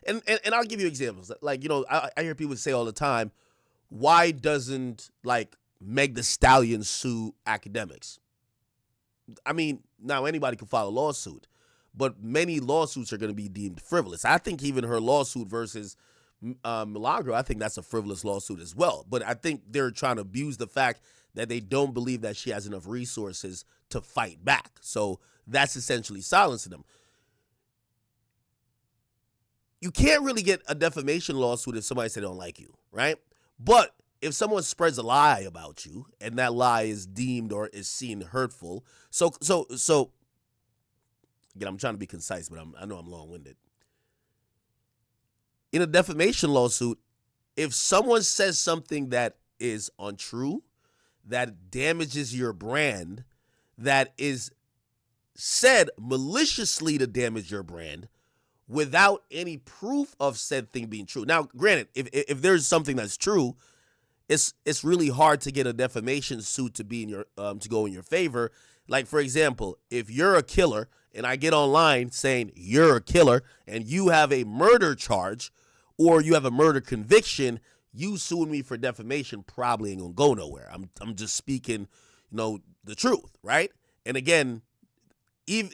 And I'll give you examples. Like, I hear people say all the time, why doesn't like Meg the Stallion sue Academics? I mean, now anybody can file a lawsuit, but many lawsuits are going to be deemed frivolous. I think even her lawsuit versus Milagro, I think that's a frivolous lawsuit as well. But I think they're trying to abuse the fact that they don't believe that she has enough resources to fight back. So that's essentially silencing them. You can't really get a defamation lawsuit if somebody said they don't like you, right? But if someone spreads a lie about you and that lie is deemed or is seen hurtful, so again, I'm trying to be concise, but I know I'm long-winded. In a defamation lawsuit, if someone says something that is untrue, that damages your brand, that is said maliciously to damage your brand without any proof of said thing being true. Now, granted, if there's something that's true, it's really hard to get a defamation suit to be in your to go in your favor. Like, for example, if you're a killer and I get online saying you're a killer and you have a murder charge or you have a murder conviction, you suing me for defamation probably ain't gonna go nowhere. I'm just speaking, the truth, right? And again, even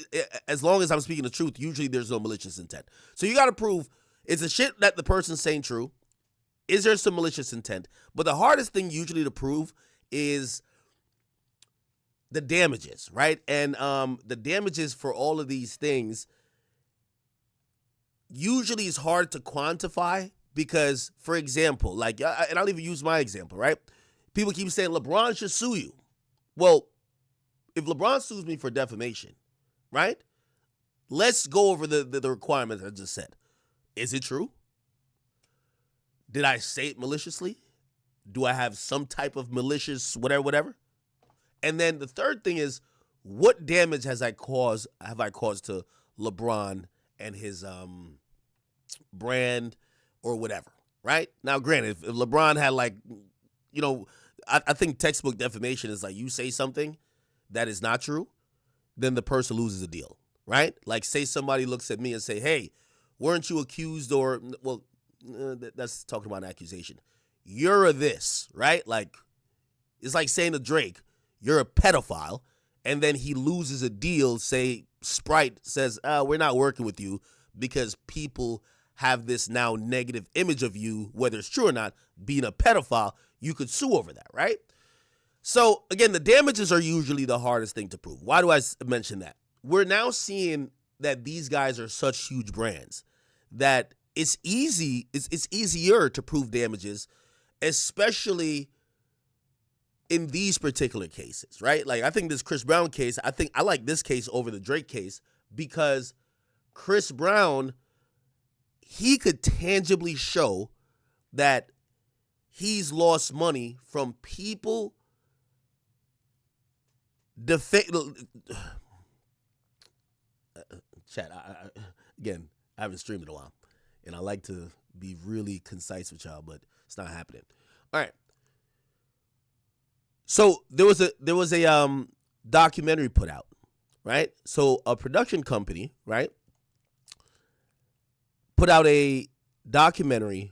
as long as I'm speaking the truth, usually there's no malicious intent. So you got to prove, is the shit that the person's saying true? Is there some malicious intent? But the hardest thing usually to prove is the damages, right? And the damages for all of these things usually is hard to quantify because, for example, like, and I'll even use my example, right? People keep saying LeBron should sue you. Well, if LeBron sues me for defamation, right? Let's go over the requirements I just said. Is it true? Did I say it maliciously? Do I have some type of malicious whatever? And then the third thing is, what damage have I caused to LeBron and his brand or whatever, right? Now, granted, if LeBron had I think textbook defamation is like you say something that is not true, then the person loses a deal, right? Like, say somebody looks at me and say, hey, weren't you accused that's talking about an accusation. You're a this, right? Like, it's like saying to Drake, you're a pedophile, and then he loses a deal, say Sprite says, we're not working with you because people have this now negative image of you, whether it's true or not, being a pedophile. You could sue over that, right? So, again, the damages are usually the hardest thing to prove. Why do I mention that? We're now seeing that these guys are such huge brands that it's easier to prove damages, especially in these particular cases, right? Like, I think this Chris Brown case, I like this case over the Drake case because Chris Brown, he could tangibly show that he's lost money from people Chat, again, I haven't streamed in a while, and I like to be really concise with y'all, but it's not happening. All right. So there was a documentary put out, right? So a production company, right, put out a documentary.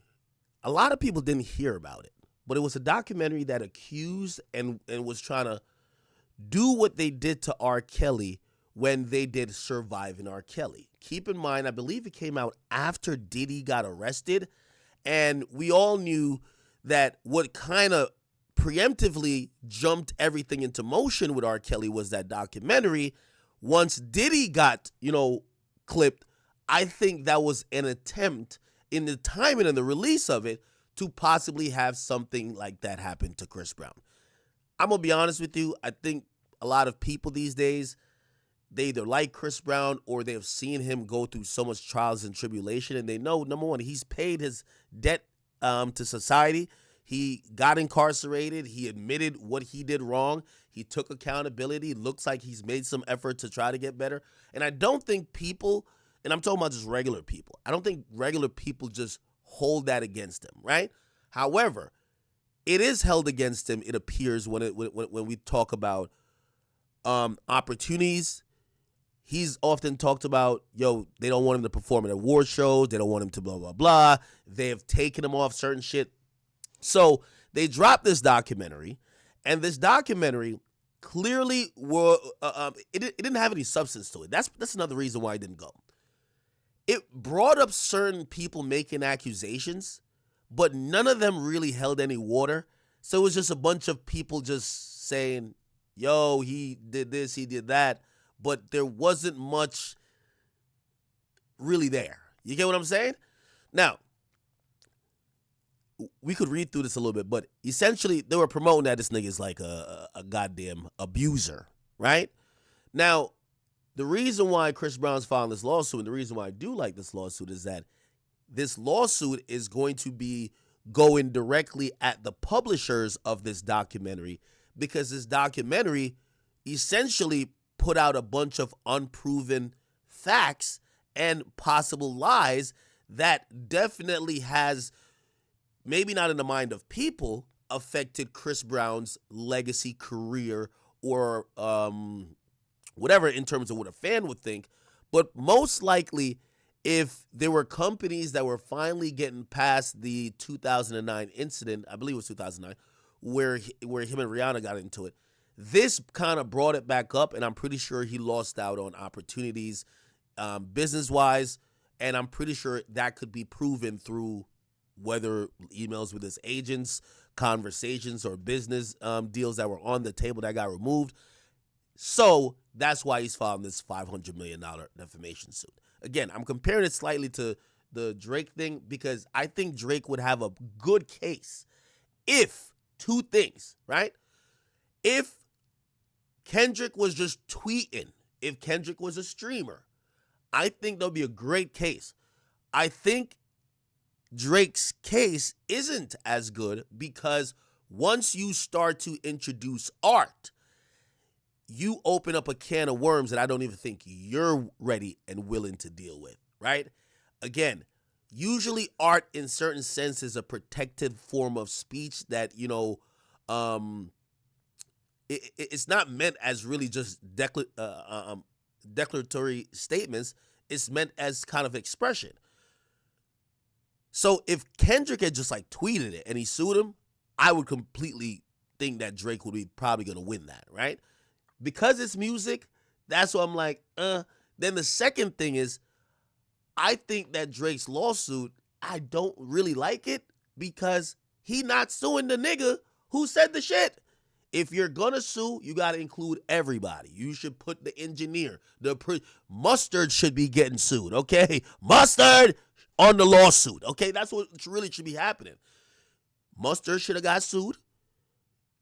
A lot of people didn't hear about it, but it was a documentary that accused and was trying to do what they did to R. Kelly when they did Surviving R. Kelly. Keep in mind, I believe it came out after Diddy got arrested, and we all knew that what kind of preemptively jumped everything into motion with R. Kelly was that documentary. Once Diddy got, clipped, I think that was an attempt in the timing and the release of it to possibly have something like that happen to Chris Brown. I'm going to be honest with you. I think a lot of people these days, they either like Chris Brown or they've seen him go through so much trials and tribulation, and they know, number one, he's paid his debt to society. He got incarcerated. He admitted what he did wrong. He took accountability. Looks like he's made some effort to try to get better. And I don't think people, and I'm talking about just regular people, I don't think regular people just hold that against him, right? However, it is held against him, it appears, when we talk about opportunities. he's often talked about, yo, they don't want him to perform at award shows. They don't want him to blah, blah, blah. They have taken him off certain shit. So they dropped this documentary, and this documentary clearly it didn't have any substance to it. That's another reason why I didn't go. It brought up certain people making accusations, but none of them really held any water. So it was just a bunch of people just saying, yo, he did this, he did that, but there wasn't much really there. You get what I'm saying? Now, we could read through this a little bit, but essentially they were promoting that this nigga is like a goddamn abuser, right? Now, the reason why Chris Brown's filing this lawsuit, and the reason why I do like this lawsuit, is that this lawsuit is going to be going directly at the publishers of this documentary, because this documentary essentially put out a bunch of unproven facts and possible lies that definitely has, maybe not in the mind of people, affected Chris Brown's legacy, career, or whatever in terms of what a fan would think. But most likely, if there were companies that were finally getting past the 2009 incident, I believe it was 2009, where him and Rihanna got into it, this kind of brought it back up, and I'm pretty sure he lost out on opportunities business-wise, and I'm pretty sure that could be proven through whether emails with his agents, conversations, or business deals that were on the table that got removed. So that's why he's filing this $500 million defamation suit. Again, I'm comparing it slightly to the Drake thing because I think Drake would have a good case if two things, right? If Kendrick was just tweeting, if Kendrick was a streamer, I think there'll be a great case. I think Drake's case isn't as good because once you start to introduce art, you open up a can of worms that I don't even think you're ready and willing to deal with, right? Again, usually art in certain sense is a protected form of speech that, it's not meant as really just declaratory statements. It's meant as kind of expression. So if Kendrick had just like tweeted it and he sued him, I would completely think that Drake would be probably going to win that, right? Because it's music, that's why I'm like, Then the second thing is, I think that Drake's lawsuit, I don't really like it because he not suing the nigga who said the shit. If you're gonna sue, you gotta include everybody. You should put the engineer, Mustard should be getting sued, okay? Mustard on the lawsuit, okay? That's what really should be happening. Mustard should have got sued.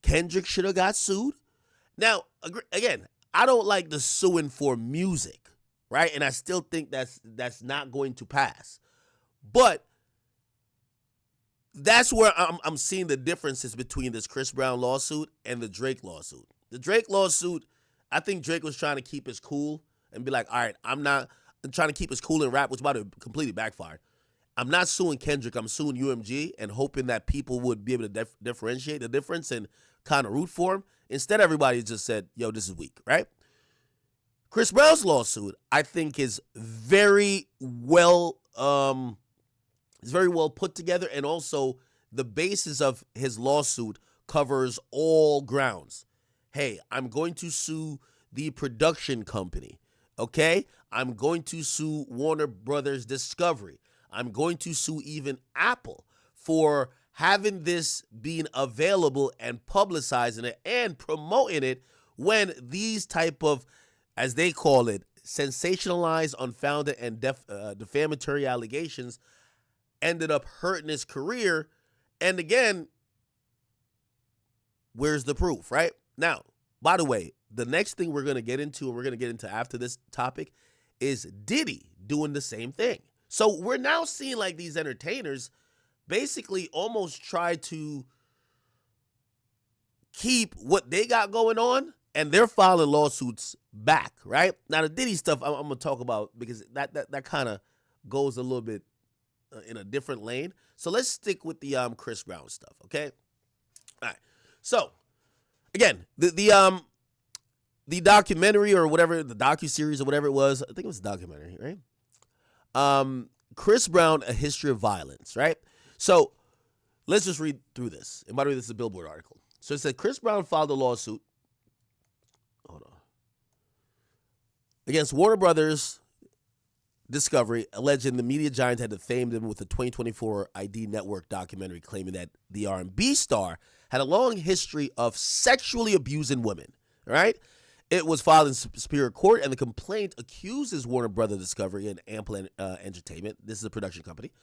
Kendrick should have got sued. Now, again, I don't like the suing for music, right? And I still think that's not going to pass. But that's where I'm seeing the differences between this Chris Brown lawsuit and the Drake lawsuit. The Drake lawsuit, I think Drake was trying to keep his cool and be like, all right, I'm trying to keep his cool in rap, which about to completely backfire. I'm not suing Kendrick, I'm suing UMG and hoping that people would be able to differentiate the difference and kind of root for him. Instead, everybody just said, yo, this is weak, right? Chris Brown's lawsuit, I think, is very well put together, and also the basis of his lawsuit covers all grounds. Hey, I'm going to sue the production company, okay? I'm going to sue Warner Brothers Discovery. I'm going to sue even Apple for having this being available and publicizing it and promoting it when these type of, as they call it, sensationalized, unfounded, and defamatory allegations ended up hurting his career. And again, where's the proof, right? Now, by the way, the next thing we're going to get into, and we're going to get into after this topic, is Diddy doing the same thing. So we're now seeing like these entertainers basically almost try to keep what they got going on, and they're filing lawsuits back, right? Now, the Diddy stuff I'm going to talk about because that kind of goes a little bit in a different lane. So let's stick with the Chris Brown stuff, okay? All right. So, again, the the documentary or whatever, the docuseries or whatever it was, I think it was a documentary, right? Chris Brown, A History of Violence, right? So let's just read through this. And by the way, this is a Billboard article. So it said Chris Brown filed a lawsuit. Hold on. Against Warner Brothers Discovery, alleging the media giant had defamed him with the 2024 ID Network documentary claiming that the R&B star had a long history of sexually abusing women, right? It was filed in Superior Court, and the complaint accuses Warner Brothers Discovery and Ample Entertainment, this is a production company,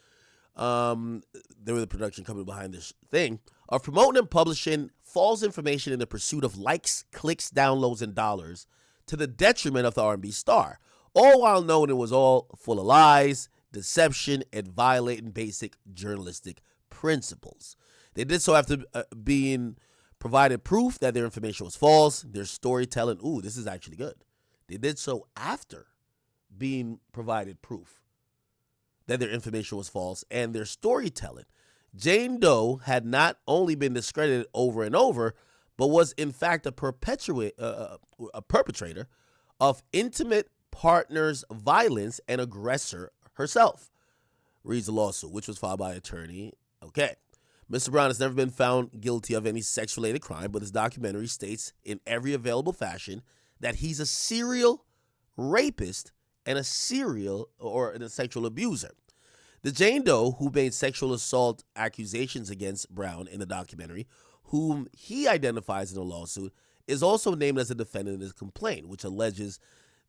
they were the production company behind this thing, of promoting and publishing false information in the pursuit of likes, clicks, downloads, and dollars to the detriment of the R&B star, all while knowing it was all full of lies, deception, and violating basic journalistic principles. They did so after being provided proof that their information was false, their storytelling, ooh, this is actually good. They did so after being provided proof that their information was false and their storytelling. Jane Doe had not only been discredited over and over, but was in fact a perpetrator of intimate partners' violence and aggressor herself, reads the lawsuit, which was filed by attorney. Okay. Mr. Brown has never been found guilty of any sex-related crime, but his documentary states in every available fashion that he's a serial rapist and a sexual abuser. The Jane Doe, who made sexual assault accusations against Brown in the documentary, whom he identifies in the lawsuit, is also named as a defendant in his complaint, which alleges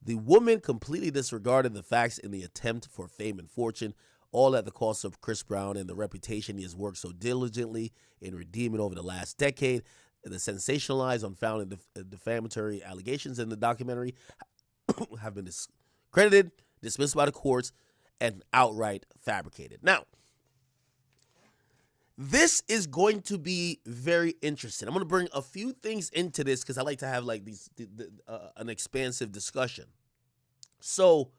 the woman completely disregarded the facts in the attempt for fame and fortune, all at the cost of Chris Brown and the reputation he has worked so diligently in redeeming over the last decade. The sensationalized, unfounded, defamatory allegations in the documentary have been discredited, dismissed by the courts, and outright fabricated. Now, this is going to be very interesting. I'm going to bring a few things into this because I like to have like an expansive discussion. So,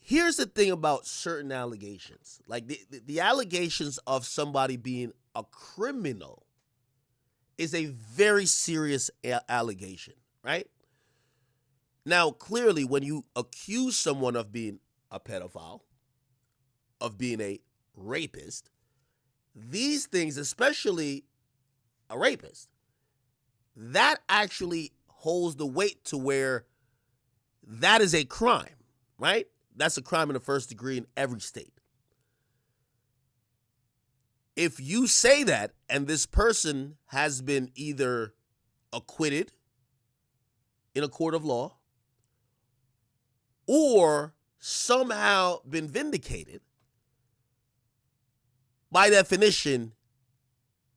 here's the thing about certain allegations. Like the allegations of somebody being a criminal is a very serious allegation, right? Now, clearly, when you accuse someone of being a pedophile, of being a rapist, these things, especially a rapist, that actually holds the weight to where that is a crime, right? That's a crime in the first degree in every state. If you say that and this person has been either acquitted in a court of law or somehow been vindicated, by definition,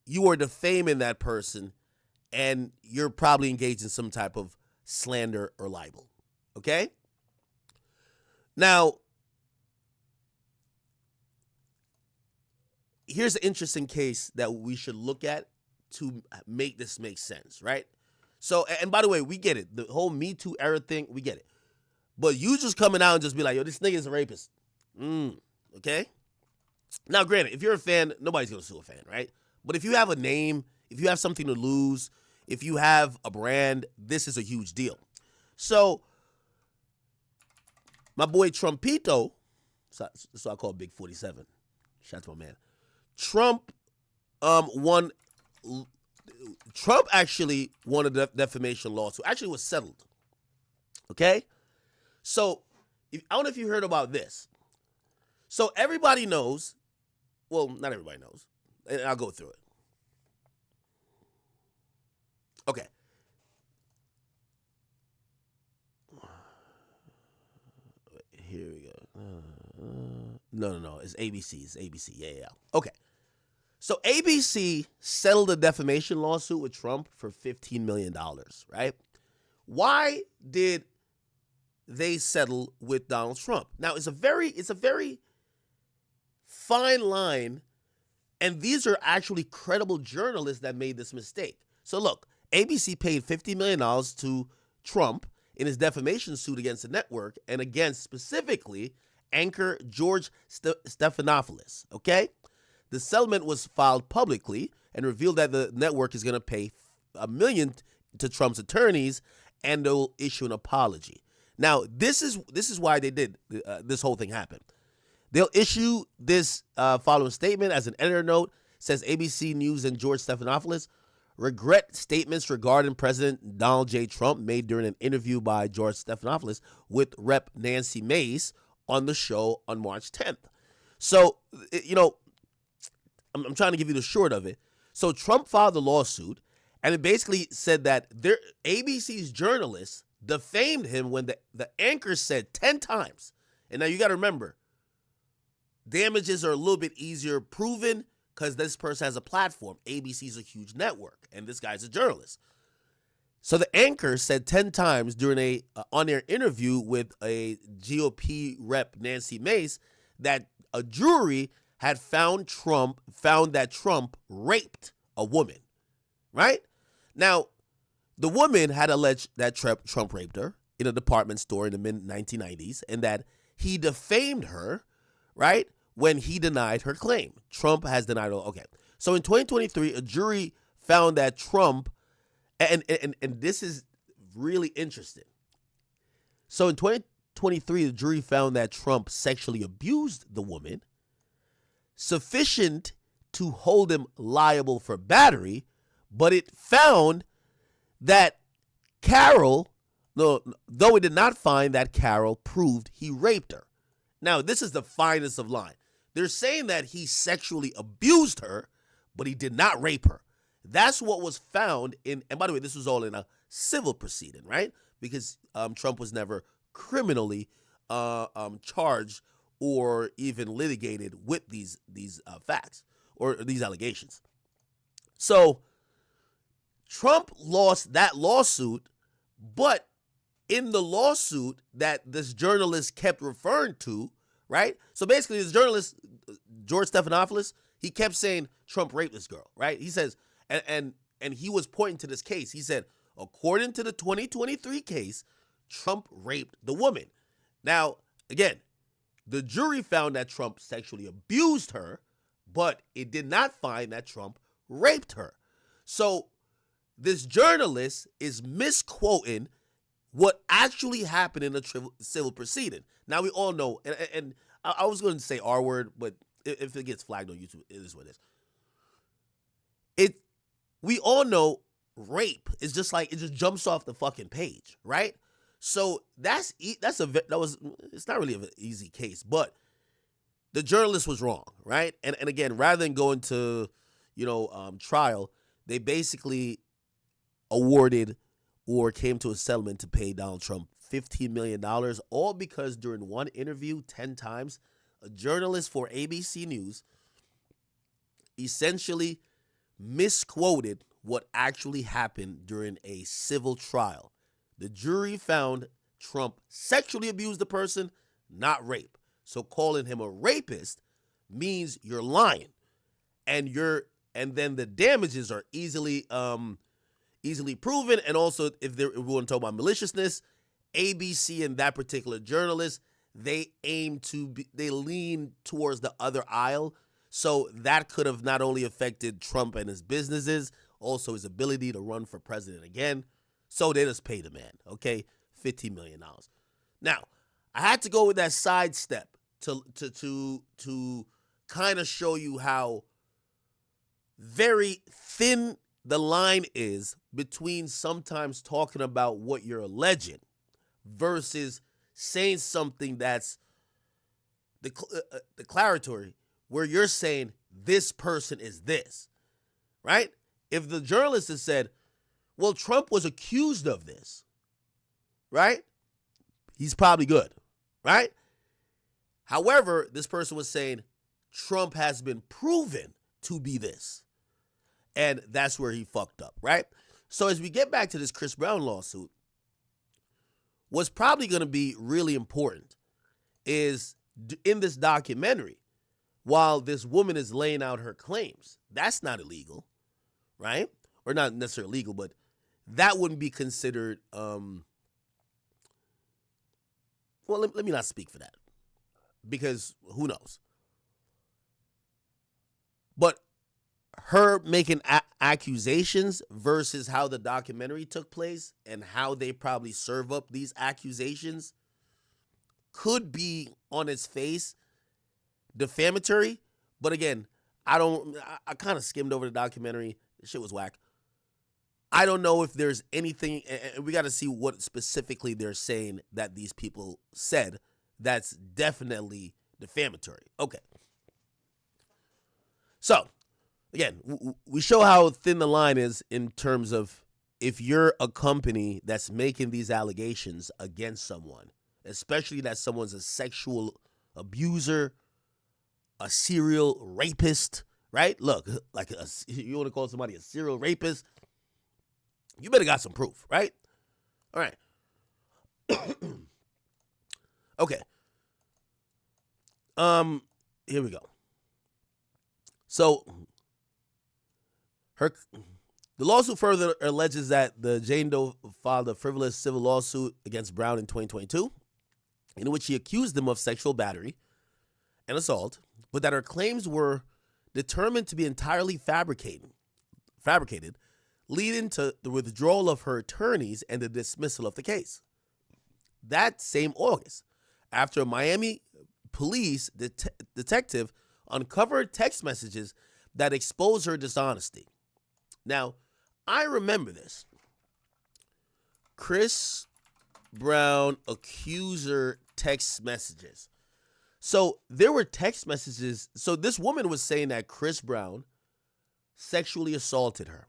you are defaming that person and you're probably engaged in some type of slander or libel. Okay? Now, here's an interesting case that we should look at to make this make sense, right? So, and by the way, we get it. The whole Me Too era thing, we get it. But you just coming out and just be like, yo, this nigga is a rapist. Okay? Now, granted, if you're a fan, nobody's going to sue a fan, right? But if you have a name, if you have something to lose, if you have a brand, this is a huge deal. So, my boy Trumpito, so I call Big 47. Shout out to my man. Trump actually won a defamation lawsuit. Actually was settled. Okay? So, I don't know if you heard about this. So, everybody knows, well, not everybody knows, and I'll go through it. Okay. Here we go. No. It's ABC. It's ABC. Yeah. Okay. So ABC settled a defamation lawsuit with Trump for $15 million, right? Why did they settle with Donald Trump? Now, it's a very fine line, and these are actually credible journalists that made this mistake. So look, ABC paid $50 million to Trump in his defamation suit against the network and against specifically anchor George Stephanopoulos, okay? The settlement was filed publicly and revealed that the network is going to pay $1 million to Trump's attorneys, and they'll issue an apology. Now, this is why they did this whole thing happen. They'll issue this following statement as an editor note. Says ABC News and George Stephanopoulos regret statements regarding President Donald J. Trump made during an interview by George Stephanopoulos with Rep. Nancy Mace on the show on March 10th. So, I'm trying to give you the short of it. So Trump filed the lawsuit, and it basically said that ABC's journalists defamed him when the anchor said 10 times. And now you got to remember, damages are a little bit easier proven because this person has a platform. ABC's a huge network, and this guy's a journalist. So the anchor said 10 times during a on-air interview with a GOP rep, Nancy Mace, that a jury had found that Trump raped a woman, right? Now, the woman had alleged that Trump raped her in a department store in the mid-1990s and that he defamed her, right, when he denied her claim. Trump has denied her. Okay. So in 2023, a jury found that Trump, and this is really interesting. So in 2023, the jury found that Trump sexually abused the woman, sufficient to hold him liable for battery, but it found that though it did not find that Carol proved he raped her. Now, this is the finest of line. They're saying that he sexually abused her, but he did not rape her. That's what was found in, and by the way, this was all in a civil proceeding, right? Because Trump was never criminally charged or even litigated with these facts or these allegations. So Trump lost that lawsuit, but in the lawsuit that this journalist kept referring to, right? So basically, this journalist, George Stephanopoulos, he kept saying Trump raped this girl, right? He says, and he was pointing to this case. He said, according to the 2023 case, Trump raped the woman. Now, again, the jury found that Trump sexually abused her, but it did not find that Trump raped her. So this journalist is misquoting what actually happened in a civil proceeding. Now, we all know, and I was going to say R word, but if it gets flagged on YouTube, it is what it is. We all know rape is just like, it just jumps off the fucking page, right? So it's not really an easy case, but the journalist was wrong, right? And again, rather than going to, trial, they basically awarded or came to a settlement to pay Donald Trump $15 million, all because during one interview 10 times, a journalist for ABC News essentially misquoted what actually happened during a civil trial. The jury found Trump sexually abused the person, not rape. So calling him a rapist means you're lying, and then the damages are easily proven. And also, if we want to talk about maliciousness, ABC and that particular journalist, they lean towards the other aisle. So that could have not only affected Trump and his businesses, also his ability to run for president again. So they just paid the man, okay? $15 million. Now, I had to go with that sidestep to kind of show you how very thin the line is between sometimes talking about what you're alleging versus saying something that's declaratory, where you're saying this person is this, right? If the journalist has said, well, Trump was accused of this, right? He's probably good, right? However, this person was saying Trump has been proven to be this. And that's where he fucked up, right? So as we get back to this Chris Brown lawsuit, what's probably going to be really important is in this documentary, while this woman is laying out her claims, that's not illegal, right? Or not necessarily legal, but that wouldn't be considered, well, let me not speak for that, because who knows? But her making accusations versus how the documentary took place and how they probably serve up these accusations could be on its face defamatory. But again, I kind of skimmed over the documentary. The shit was whack. I don't know if there's anything, and we got to see what specifically they're saying that these people said that's definitely defamatory. Okay. So, again, we show how thin the line is in terms of if you're a company that's making these allegations against someone, especially that someone's a sexual abuser, a serial rapist, right? Look, like you want to call somebody a serial rapist, you better got some proof, right? All right. Okay. Here we go. So the lawsuit further alleges that the Jane Doe filed a frivolous civil lawsuit against Brown in 2022, in which he accused him of sexual battery and assault, but that her claims were determined to be entirely fabricated, leading to the withdrawal of her attorneys and the dismissal of the case. That same August, after a Miami police detective uncovered text messages that exposed her dishonesty. Now, I remember this. Chris Brown accuser text messages. So there were text messages. So this woman was saying that Chris Brown sexually assaulted her.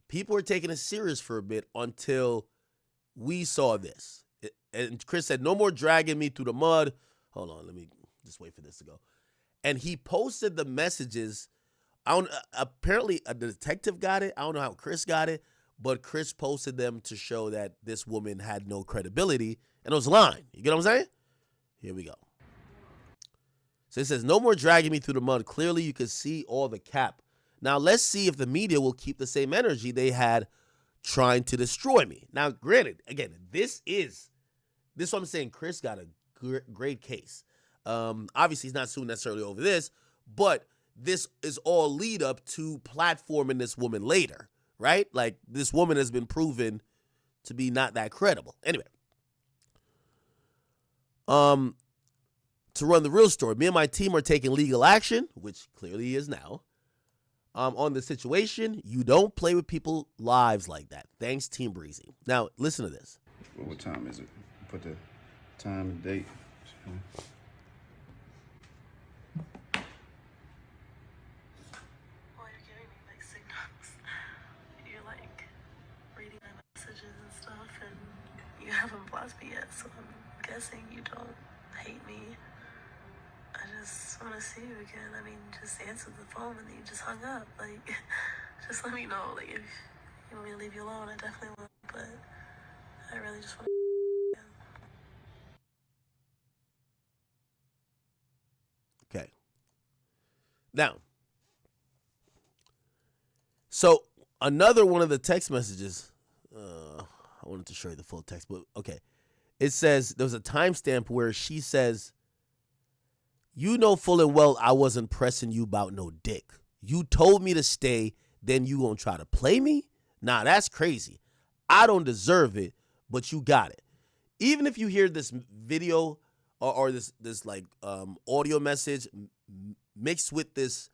People were taking it serious for a bit until we saw this. And Chris said, "No more dragging me through the mud." Hold on, let me just wait for this to go. And he posted the messages. Apparently a detective got it. I don't know how Chris got it, but Chris posted them to show that this woman had no credibility and it was lying. You get what I'm saying? Here we go. So it says, "No more dragging me through the mud. Clearly you could see all the cap. Now let's see if the media will keep the same energy they had trying to destroy me." Now, granted, again, this is what I'm saying. Chris got a great case. Obviously, he's not suing necessarily over this, but this is all lead up to platforming this woman later, right? Like, this woman has been proven to be not that credible. Anyway, to run the real story, me and my team are taking legal action, which clearly he is now, on the situation. You don't play with people's lives like that. Thanks, Team Breezy. Now, listen to this. What time is it? Put the time and date. Well, you're giving me mixed signals. You're like reading my messages and stuff, and you haven't blocked me yet, so I'm guessing you don't hate me. I just want to see you again. I mean, just answer the phone and then you just hung up. Like, just let me know. Like, if you want me to leave you alone, I definitely will. But I really just want to. Okay. Now, so another one of the text messages, I wanted to show you the full text, but okay. It says, there was a timestamp where she says, "You know full and well I wasn't pressing you about no dick. You told me to stay, then you gonna try to play me? Nah, that's crazy. I don't deserve it, but you got it." Even if you hear this video or this like audio message mixed with this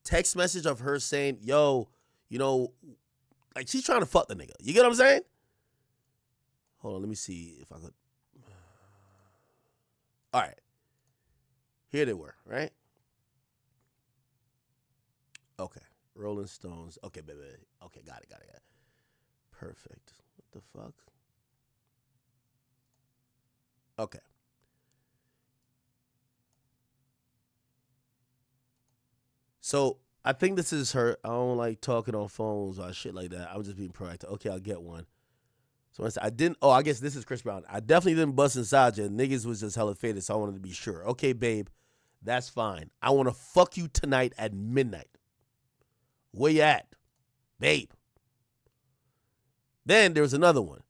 text message of her saying, "Yo, you know," like she's trying to fuck the nigga. You get what I'm saying? Hold on, let me see if I could. All right. Here they were, right? Okay. Rolling Stones. Okay, baby. Okay, got it. Perfect. What the fuck? Okay. So I think this is her. I don't like talking on phones or shit like that. I'm just being proactive. Okay, I'll get one. So I didn't. Oh, I guess this is Chris Brown. I definitely didn't bust inside you. Niggas was just hella faded, so I wanted to be sure. Okay, babe, that's fine. I want to fuck you tonight at midnight. Where you at, babe? Then there was another one.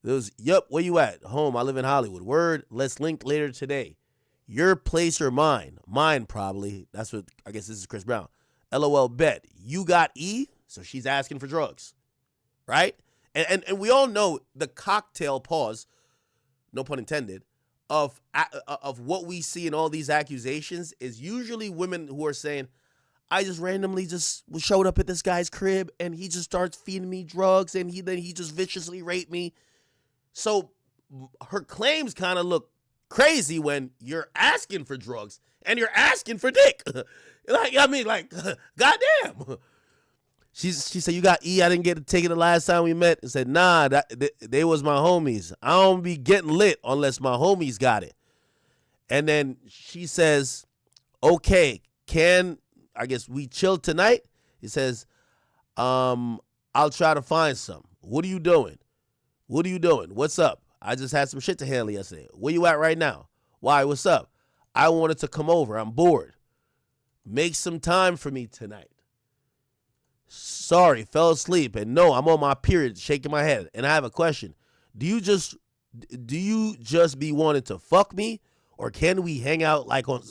There was, "Yup, where you at? Home. I live in Hollywood. Word. Let's link later today. Your place or mine? Mine, probably." That's what, I guess this is Chris Brown. LOL bet. You got E? So she's asking for drugs, right? And we all know the cocktail pause, no pun intended, of what we see in all these accusations is usually women who are saying, I just randomly just showed up at this guy's crib and he just starts feeding me drugs and then he just viciously raped me. So her claims kind of look crazy when you're asking for drugs and you're asking for dick. Goddamn. She said, you got E, I didn't get to take it the last time we met. And said, nah, they was my homies. I don't be getting lit unless my homies got it. And then she says, okay, I guess we chill tonight? He says, I'll try to find some. What are you doing? What's up? I just had some shit to handle yesterday. Where you at right now? Why, what's up? I wanted to come over. I'm bored. Make some time for me tonight. Sorry, fell asleep. And no, I'm on my period, shaking my head. And I have a question. Do you just be wanting to fuck me? Or can we hang out like on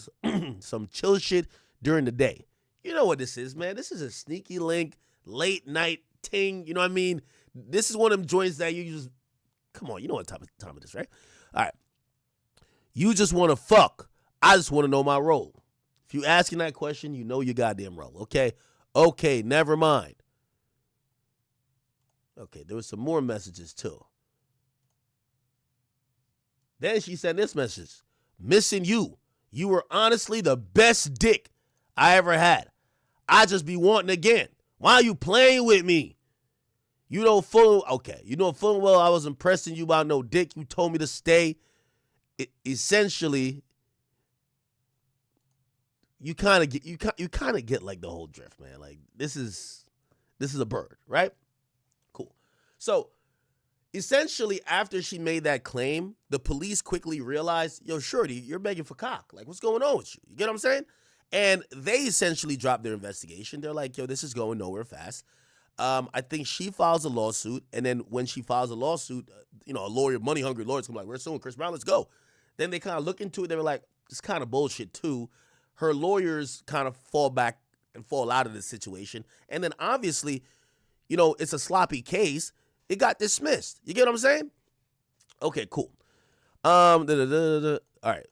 some chill shit during the day? You know what this is, man. This is a sneaky link, late night ting. You know what I mean? This is one of them joints that you just, come on, you know what time it is, right? All right. You just want to fuck. I just want to know my role. If you asking that question, you know your goddamn role, okay? Okay, never mind. Okay, there was some more messages too. Then she sent this message. Missing you. You were honestly the best dick I ever had. I just be wanting again. Why are you playing with me? You know full well I wasn't pressing you about no dick. You told me to stay. Essentially, you kind of get like the whole drift, man. Like this is a bird, right? Cool. So essentially, after she made that claim, the police quickly realized, yo, shorty, you're begging for cock. Like, what's going on with you? You get what I'm saying? And they essentially dropped their investigation. They're like, yo, this is going nowhere fast. I think she files a lawsuit, and then when she files a lawsuit, a lawyer, money-hungry lawyer's gonna be like, we're suing Chris Brown, let's go. Then they kind of look into it, they were like, it's kind of bullshit too. Her lawyers kind of fall back and fall out of this situation. And then obviously, it's a sloppy case. It got dismissed. You get what I'm saying? Okay, cool. All right.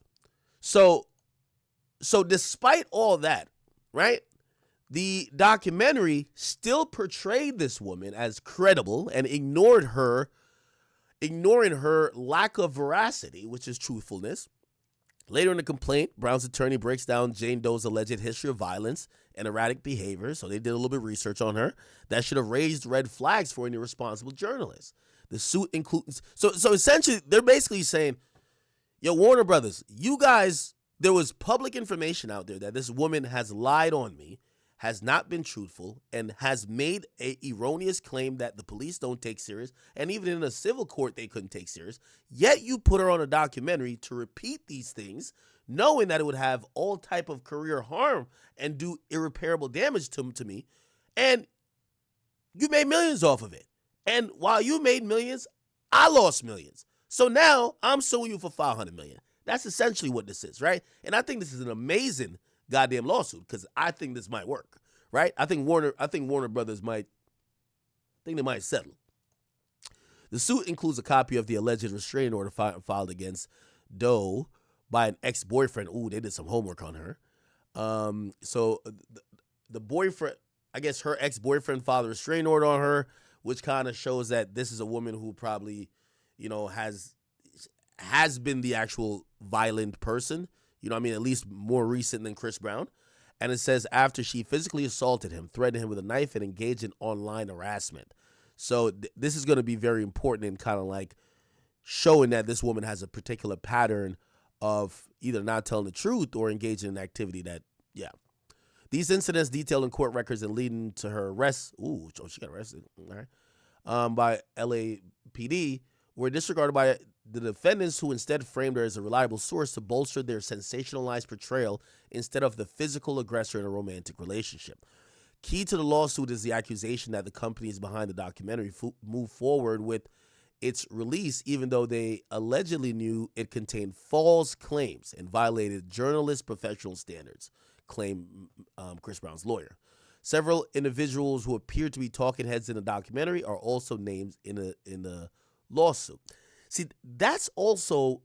So despite all that, right? The documentary still portrayed this woman as credible and ignoring her lack of veracity, which is truthfulness. Later in the complaint, Brown's attorney breaks down Jane Doe's alleged history of violence and erratic behavior, so they did a little bit of research on her. That should have raised red flags for any responsible journalist. The suit includes... So essentially, they're basically saying, yo, Warner Brothers, you guys, there was public information out there that this woman has lied on me, has not been truthful, and has made a erroneous claim that the police don't take serious, and even in a civil court they couldn't take serious. Yet you put her on a documentary to repeat these things, knowing that it would have all type of career harm and do irreparable damage to me, and you made millions off of it. And while you made millions, I lost millions. So now I'm suing you for $500 million. That's essentially what this is, right? And I think this is an amazing goddamn lawsuit because I think this might work, right? I think Warner Brothers might settle. The suit includes a copy of the alleged restraining order filed against Doe by an ex-boyfriend. Ooh, they did some homework on her. So the boyfriend, I guess her ex-boyfriend filed a restraining order on her, which kind of shows that this is a woman who probably, has been the actual violent person. At least more recent than Chris Brown. And it says after she physically assaulted him, threatened him with a knife, and engaged in online harassment. So this is going to be very important in kind of like showing that this woman has a particular pattern of either not telling the truth or engaging in activity that, yeah. These incidents detailed in court records and leading to her arrest. Ooh, she got arrested. All right. By LAPD were disregarded by the defendants, who instead framed her as a reliable source to bolster their sensationalized portrayal instead of the physical aggressor in a romantic relationship. Key to the lawsuit is the accusation that the companies behind the documentary moved forward with its release even though they allegedly knew it contained false claims and violated journalist professional standards, claimed Chris Brown's lawyer. Several individuals who appear to be talking heads in the documentary are also named in a lawsuit. See, that's also,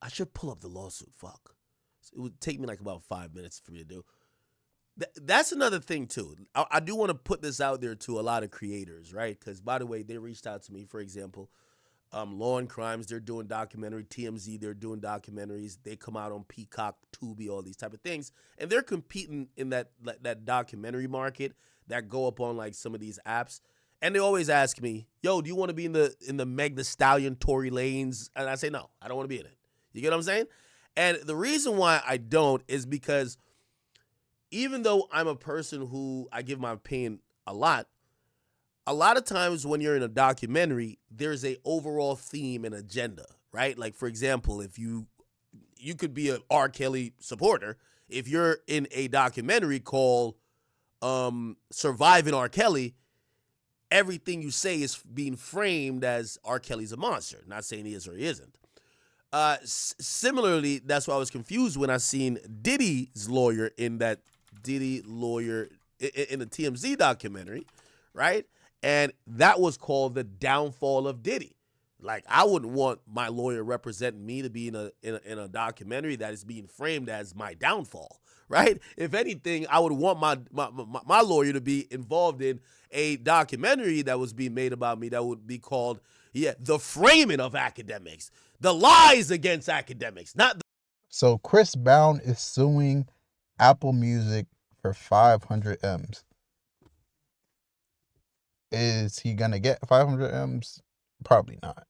I should pull up the lawsuit. Fuck. It would take me like about 5 minutes for me to do. That's another thing too. I do want to put this out there to a lot of creators, right? Because by the way, they reached out to me. For example, Law and Crimes, they're doing documentary. TMZ, they're doing documentaries. They come out on Peacock, Tubi, all these type of things, and they're competing in that documentary market that go up on like some of these apps. And they always ask me, "Yo, do you want to be in the Meg the Stallion, Tory Lanez?" And I say, "No, I don't want to be in it." You get what I'm saying? And the reason why I don't is because even though I'm a person who I give my opinion a lot of times when you're in a documentary, there's a overall theme and agenda, right? Like for example, if you could be an R. Kelly supporter if you're in a documentary called Surviving R. Kelly. Everything you say is being framed as R. Kelly's a monster. Not saying he is or he isn't. Similarly, that's why I was confused when I seen Diddy's lawyer in that Diddy lawyer in the TMZ documentary, right? And that was called The Downfall of Diddy. Like I wouldn't want my lawyer representing me to be in a documentary that is being framed as my downfall, right? If anything, I would want my lawyer to be involved in a documentary that was being made about me that would be called, yeah, The Framing of Academics, The Lies Against Academics, not the. So Chris Brown is suing Apple Music for 500 M's. Is he gonna get 500 M's? Probably not.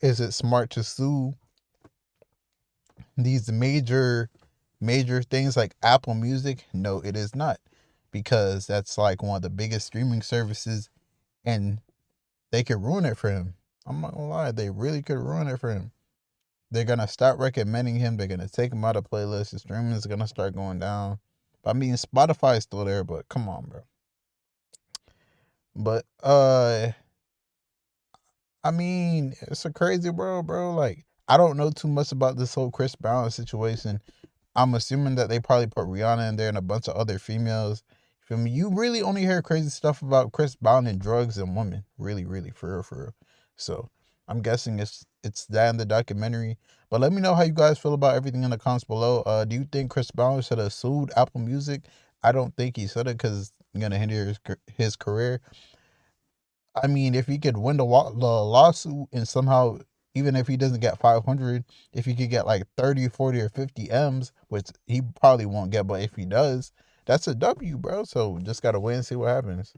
Is it smart to sue these major things like Apple Music? No, it is not, because that's like one of the biggest streaming services, and they could ruin it for him. I'm not gonna lie, they really could ruin it for him. They're gonna stop recommending him. They're gonna take him out of playlists. The streaming is gonna start going down. I mean, Spotify is still there, but come on, bro. But I mean, it's a crazy world, bro. Like, I don't know too much about this whole Chris Brown situation. I'm assuming that they probably put Rihanna in there and a bunch of other females. Feel me? You really only hear crazy stuff about Chris Brown and drugs and women. Really, really, for real, for real. So I'm guessing it's that in the documentary. But let me know how you guys feel about everything in the comments below. Do you think Chris Brown should have sued Apple Music? I don't think he should have, because it's gonna hinder his career. I mean, if he could win the lawsuit and somehow, even if he doesn't get 500, if he could get like 30, 40, or 50 M's, which he probably won't get, but if he does, that's a W, bro. So just got to wait and see what happens.